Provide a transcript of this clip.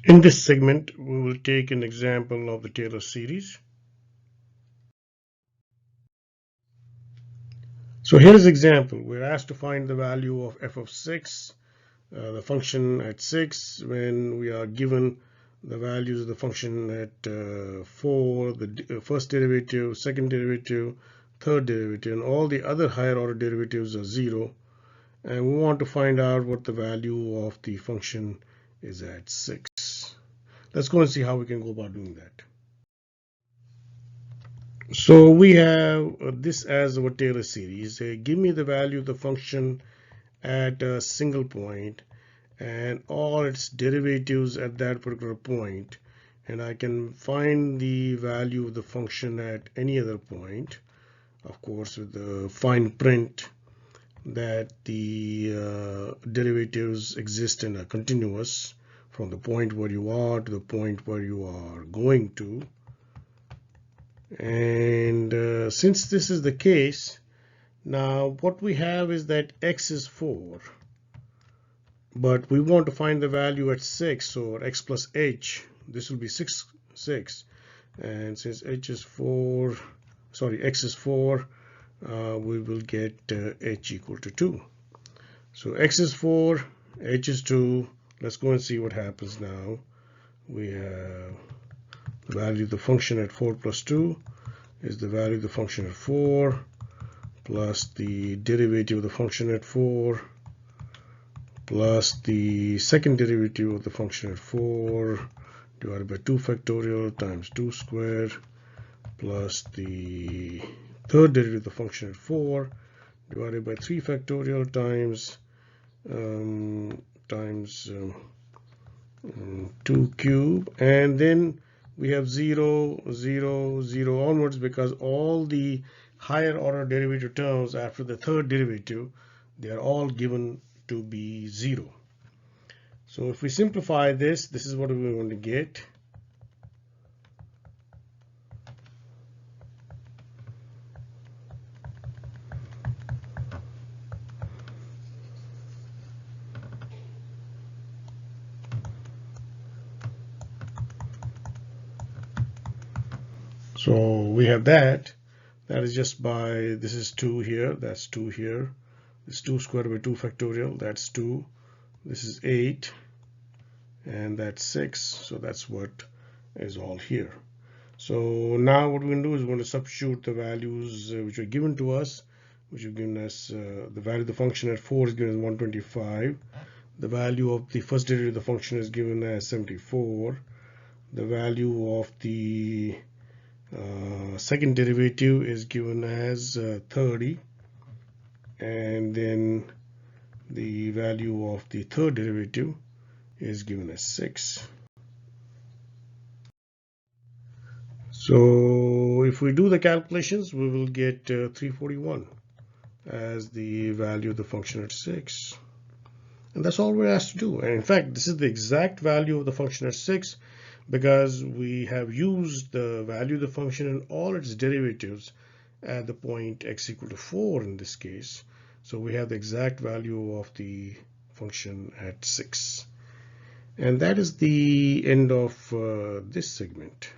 In this segment, we will take an example of the Taylor series. So here's an example. We're asked to find the value of f of 6, the function at 6, when we are given the values of the function at 4, the first derivative, second derivative, third derivative, and all the other higher order derivatives are 0. And we want to find out what the value of the function is at 6. Let's go and see how we can go about doing that. So we have this as our Taylor series. Give me the value of the function at a single point and all its derivatives at that particular point, and I can find the value of the function at any other point, of course with the fine print that the derivatives exist in a continuous from the point where you are to the point where you are going to. And since this is the case, now what we have is that x is 4, but we want to find the value at 6, or x plus h. This will be 6, and since h is 4, sorry, x is 4, we will get h equal to 2. So x is 4, h is 2. Let's go and see what happens now. We have the value of the function at 4 plus 2 is the value of the function at 4 plus the derivative of the function at 4 plus the second derivative of the function at 4 divided by 2 factorial times 2 squared plus the third derivative of the function at 4 divided by 3 factorial times 2 cube, and then we have 0, 0, 0 onwards, because all the higher order derivative terms after the third derivative, they are all given to be 0. So if we simplify this, this is what we're going to get. So we have that is just by, this is 2 here, that's 2 here, this 2 squared by 2 factorial, that's 2, this is 8, and that's 6, so that's what is all here. So now what we're going to do is we're going to substitute the values which are given to us, which have given us the value of the function at 4 is given as 125, the value of the first derivative of the function is given as 74, the value of the second derivative is given as 30, and then the value of the third derivative is given as 6. So if we do the calculations, we will get 341 as the value of the function at 6. And that's all we're asked to do. And in fact, this is the exact value of the function at 6, because we have used the value of the function and all its derivatives at the point x equal to 4 in this case. So we have the exact value of the function at 6. And that is the end of this segment.